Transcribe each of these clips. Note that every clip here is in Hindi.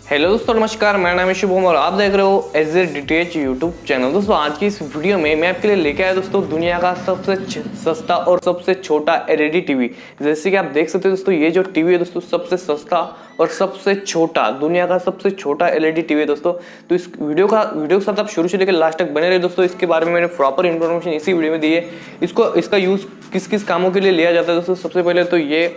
हेलो दोस्तों, नमस्कार। मेरा नाम है शुभम और आप देख रहे हो एज ए DTH यूट्यूब चैनल। दोस्तों आज की इस वीडियो में मैं आपके लिए लेके आया दोस्तों दुनिया का सबसे सस्ता और सबसे छोटा LED टीवी। जैसे कि आप देख सकते हो दोस्तों, ये जो टीवी है दोस्तों सबसे सस्ता और सबसे छोटा, दुनिया का सबसे छोटा LED टीवी है दोस्तों। तो इस वीडियो के साथ आप शुरू से लेकर लास्ट तक बने रहे दोस्तों। इसके बारे में मैंने प्रॉपर इन्फॉर्मेशन इसी वीडियो में दी है। इसका यूज किस किस कामों के लिए लिया जाता है दोस्तों। सबसे पहले तो ये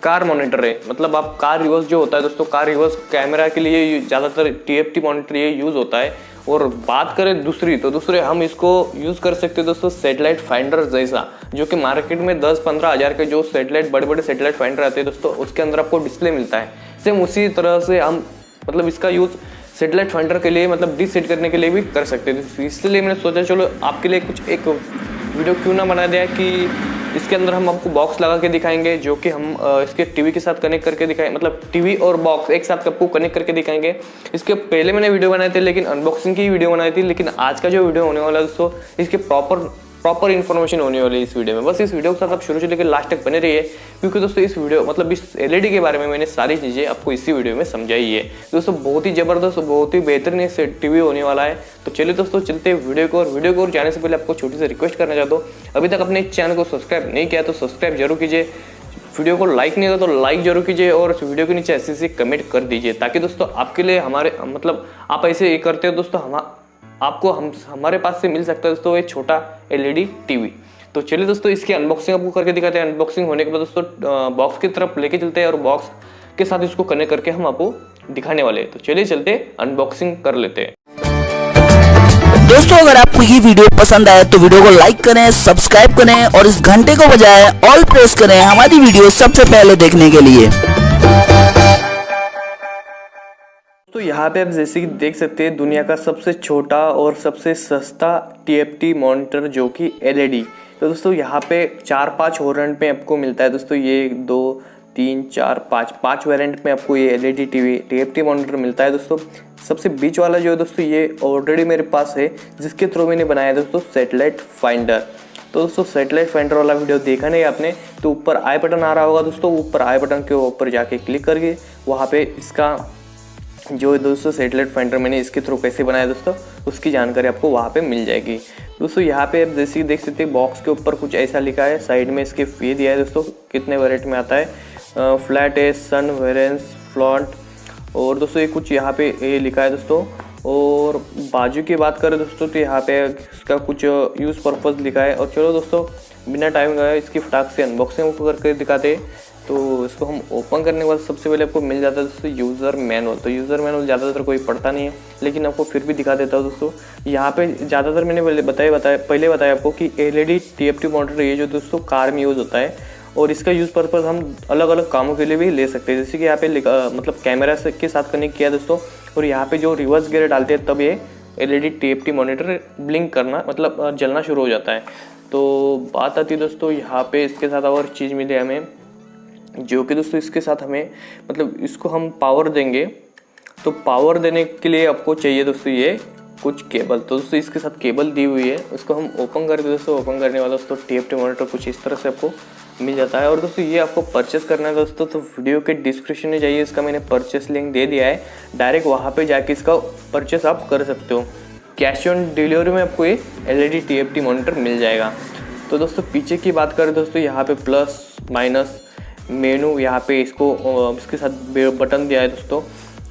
कार मॉनिटर है, मतलब आप कार रिवर्स जो होता है दोस्तों, कार रिवर्स कैमरा के लिए ज़्यादातर TFT मॉनिटर ये यूज़ होता है। और बात करें दूसरे हम इसको यूज़ कर सकते हैं दोस्तों सैटेलाइट फाइंडर जैसा, जो कि मार्केट में 10-15 हज़ार के जो सैटेलाइट बड़े सैटेलाइट फाइंडर आते हैं दोस्तों, उसके अंदर आपको डिस्प्ले मिलता है। सेम उसी तरह से हम मतलब इसका यूज़ सैटेलाइट फाइंडर के लिए मतलब डिश सेट करने के लिए भी कर सकते हैं। इसलिए मैंने सोचा चलो आपके लिए कुछ एक वीडियो क्यों ना बना दिया कि इसके अंदर हम आपको बॉक्स लगा के दिखाएंगे, जो कि हम इसके टीवी के साथ कनेक्ट करके दिखाएं, मतलब टीवी और बॉक्स एक साथ आपको कनेक्ट करके दिखाएंगे। इसके पहले मैंने वीडियो बनाए थे, लेकिन अनबॉक्सिंग की वीडियो बनाई थी। लेकिन आज का जो वीडियो होने वाला है दोस्तों, इसके प्रॉपर इन्फॉर्मेशन होने वाली है इस वीडियो में। बस इस वीडियो के साथ आप शुरू से लेकर लास्ट तक बने रहिए, क्योंकि दोस्तों इस वीडियो मतलब इस LED के बारे में मैंने सारी चीज़ें आपको इसी वीडियो में समझाई है दोस्तों। बहुत ही ज़बरदस्त, बहुत ही बेहतरीन टीवी होने वाला है। तो चलिए दोस्तों चलते हैं वीडियो को और जाने से पहले आपको छोटी सी रिक्वेस्ट करना चाहता हूँ, अभी तक अपने चैनल को सब्सक्राइब नहीं किया तो सब्सक्राइब जरूर कीजिए। वीडियो को लाइक नहीं किया तो लाइक जरूर कीजिए और वीडियो के नीचे ऐसे कमेंट कर दीजिए, ताकि दोस्तों आपके लिए हमारे मतलब आप ऐसे ये करते हो दोस्तों, आपको हमारे पास से मिल सकता है दोस्तों ये छोटा LED टीवी। तो चलिए दोस्तों इसकी अनबॉक्सिंग आपको करके दिखाते हैं। अनबॉक्सिंग होने के बाद दोस्तों बॉक्स की तरफ लेके चलते हैं और बॉक्स के साथ इसको कनेक्ट करके हम आपको दिखाने वाले हैं। तो चलिए चलते अनबॉक्सिंग कर लेते हैं। दोस्तों अगर आपको ये वीडियो पसंद आए तो वीडियो को लाइक करें, सब्सक्राइब करें और इस घंटे को बजाय ऑल प्रेस करें हमारी वीडियो सबसे पहले देखने के लिए। तो यहाँ पे आप जैसे कि देख सकते हैं दुनिया का सबसे छोटा और सबसे सस्ता TFT मॉनिटर, जो कि LED। तो दोस्तों यहाँ पे 4-5 वेरिएंट में आपको मिलता है दोस्तों। ये 2, 3, 4, 5 वेरिएंट में आपको ये LED TFT मॉनिटर मिलता है दोस्तों। सबसे बीच वाला जो है दोस्तों, ये ऑलरेडी मेरे पास है, जिसके थ्रू मैंने बनाया दोस्तों सैटेलाइट फाइंडर। तो दोस्तों सैटेलाइट फाइंडर वाला वीडियो देखा नहीं आपने तो ऊपर आई बटन आ रहा होगा दोस्तों, ऊपर आई बटन के ऊपर जाके क्लिक करके वहाँ पे इसका जो दोस्तों सैटेलाइट फाइंडर मैंने इसके थ्रू कैसे बनाया दोस्तों, उसकी जानकारी आपको वहाँ पे मिल जाएगी दोस्तों। यहाँ पे आप जैसे देख सकते हैं बॉक्स के ऊपर कुछ ऐसा लिखा है, साइड में इसके ये दिया है दोस्तों कितने वेरिएंट में आता है। फ्लैट है, सन, वेरिएंस, फ्लॉन्ट, और दोस्तों ये कुछ यहाँ पे ये लिखा है दोस्तों। और बाजू की बात करें दोस्तों तो यहाँ पे इसका कुछ यूज़ पर्पज़ लिखा है। और चलो दोस्तों बिना टाइम लगाए इसकी फटाक से अनबॉक्सिंग करके दिखाते हैं। तो इसको हम ओपन करने के बाद सबसे पहले आपको मिल जाता है दोस्तों यूज़र मैनुअल। तो यूज़र मैनुअल ज़्यादातर कोई पढ़ता नहीं है, लेकिन आपको फिर भी दिखा देता हूँ दोस्तों। यहाँ पे ज़्यादातर मैंने पहले बताया आपको कि LED TFT मॉनिटर ये जो दोस्तों कार में यूज़ होता है, और इसका यूज़ पर्पज़ हम अलग अलग कामों के लिए भी ले सकते हैं। जैसे कि यहाँ पे मतलब कैमरा के साथ कनेक्ट किया दोस्तों, और यहाँ पे जो रिवर्स गियर डालते हैं तब ये LED TFT मॉनिटर ब्लिंक करना मतलब जलना शुरू हो जाता है। तो बात आती है दोस्तों यहाँ पे इसके साथ और चीज़ मिली हमें, जो कि दोस्तों इसके साथ हमें मतलब इसको हम पावर देंगे, तो पावर देने के लिए आपको चाहिए दोस्तों ये कुछ केबल। तो दोस्तों इसके साथ केबल दी हुई है, उसको हम ओपन करके दोस्तों ओपन करने वाला दोस्तों TFT मॉनिटर कुछ इस तरह से आपको मिल जाता है। और दोस्तों ये आपको परचेस करना है दोस्तों, तो वीडियो के डिस्क्रिप्शन में जाइए, इसका मैंने परचेस लिंक दे दिया है, डायरेक्ट वहाँ पे जाके इसका परचेस आप कर सकते हो। कैश ऑन डिलीवरी में आपको ये LED TFT मॉनिटर मिल जाएगा। तो दोस्तों पीछे की बात करें दोस्तों, यहाँ पे प्लस माइनस मेनू, यहाँ पे इसको इसके साथ बटन दिया है दोस्तों।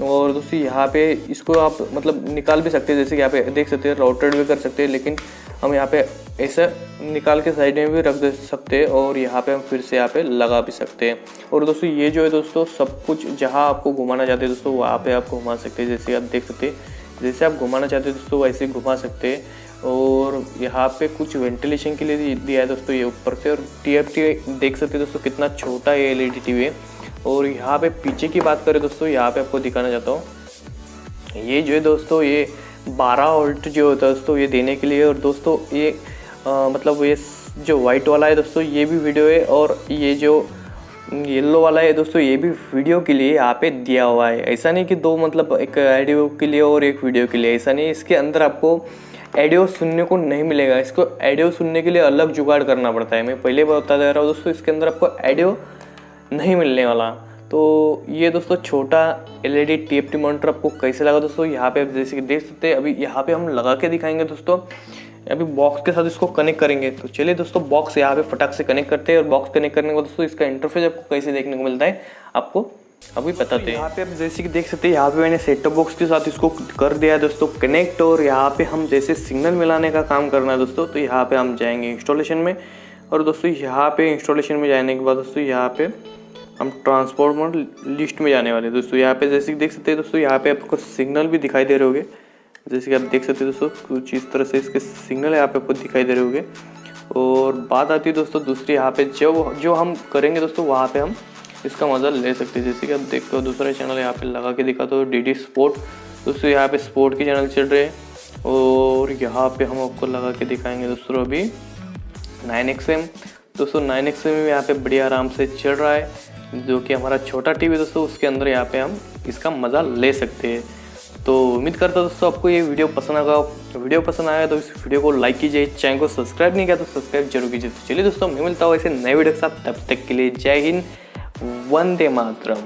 और दोस्तों यहाँ पे इसको आप मतलब निकाल भी सकते हैं, जैसे कि यहाँ पे देख सकते हैं रोटेट भी कर सकते हैं, लेकिन हम यहाँ पे ऐसा निकाल के साइड में भी रख दे सकते हैं, और यहाँ पे हम फिर से यहाँ पे लगा भी सकते हैं। और दोस्तों ये जो है दोस्तों सब कुछ जहाँ आपको घुमाना चाहते हैं दोस्तों वहाँ पे आप घुमा सकते हैं। जैसे आप देख सकते हैं, जैसे आप घुमाना चाहते हैं दोस्तों वैसे घुमा सकते हैं। और यहाँ पे कुछ वेंटिलेशन के लिए दिया है दोस्तों ये ऊपर से। और TFT देख सकते हैं दोस्तों कितना छोटा ये LED टीवी है। और यहाँ पे पीछे की बात करें दोस्तों, यहाँ पे आपको दिखाना चाहता हूँ, ये जो है दोस्तों ये 12 वोल्ट जो होता है दोस्तों ये देने के लिए। और दोस्तों ये मतलब ये जो वाइट वाला है दोस्तों ये भी वीडियो है, और ये जो येलो वाला है दोस्तों ये भी वीडियो के लिए यहाँ पे दिया हुआ है। ऐसा नहीं कि दो मतलब एक ऑडियो के लिए और एक वीडियो के लिए, ऐसा नहीं। इसके अंदर आपको ऑडियो सुनने को नहीं मिलेगा, इसको ऑडियो सुनने के लिए अलग जुगाड़ करना पड़ता है। मैं पहले बता दे रहा हूँ दोस्तों, इसके अंदर आपको ऑडियो नहीं मिलने वाला। तो ये दोस्तों छोटा एलईडी टीएफटी मॉनिटर आपको कैसे लगा दोस्तों, यहाँ पे आप जैसे कि देख सकते हैं। अभी यहाँ पे हम लगा के दिखाएंगे दोस्तों, अभी बॉक्स के साथ इसको कनेक्ट करेंगे। तो चलिए दोस्तों बॉक्स यहाँ पे फटाक से कनेक्ट करते हैं और बॉक्स कनेक्ट करने के बाद दोस्तों इसका इंटरफेस आपको कैसे देखने को मिलता है आपको अभी बताते हैं। यहाँ पे आप जैसे कि देख सकते हैं, यहाँ पे मैंने सेट टॉप बॉक्स के साथ इसको कर दिया है दोस्तों कनेक्ट। और यहाँ पे हम जैसे सिग्नल मिलाने का काम करना है दोस्तों, तो यहाँ पे हम जाएंगे इंस्टॉलेशन में। और दोस्तों यहाँ पे इंस्टॉलेशन में जाने के बाद दोस्तों यहाँ पे हम ट्रांसफॉर्मर लिस्ट में जाने वाले हैं दोस्तों। यहाँ पे जैसे कि देख सकते हैं दोस्तों, यहाँ पे आपको सिग्नल भी दिखाई दे रहे होंगे, जैसे कि आप देख सकते हैं दोस्तों कुछ इस तरह से इसके सिग्नल यहाँ पे आपको दिखाई दे रहे होंगे। और बात आती है दोस्तों दूसरी, यहाँ पे जो हम करेंगे दोस्तों वहाँ पे हम इसका मज़ा ले सकते हैं। जैसे कि आप देखते हो दूसरा चैनल यहाँ पे लगा के दिखा, तो डीडी स्पोर्ट दोस्तों, यहाँ पे स्पोर्ट के चैनल चल रहे हैं। और यहाँ पे हम आपको लगा के दिखाएंगे दोस्तों अभी 9XM दोस्तों, 9XM में यहाँ पे बढ़िया आराम से चल रहा है, जो कि हमारा छोटा टीवी दोस्तों, उसके अंदर यहाँ पे हम इसका मज़ा ले सकते हैं। तो उम्मीद करता हूँ दोस्तों आपको ये वीडियो पसंद आएगा। वीडियो पसंद आया तो इस वीडियो को लाइक कीजिए, चैनल को सब्सक्राइब नहीं किया तो सब्सक्राइब जरूर कीजिए। तो चलिए दोस्तों मैं मिलता हूँ ऐसे नए वीडियो के साथ, तब तक के लिए जय हिंद, वंदे मातरम।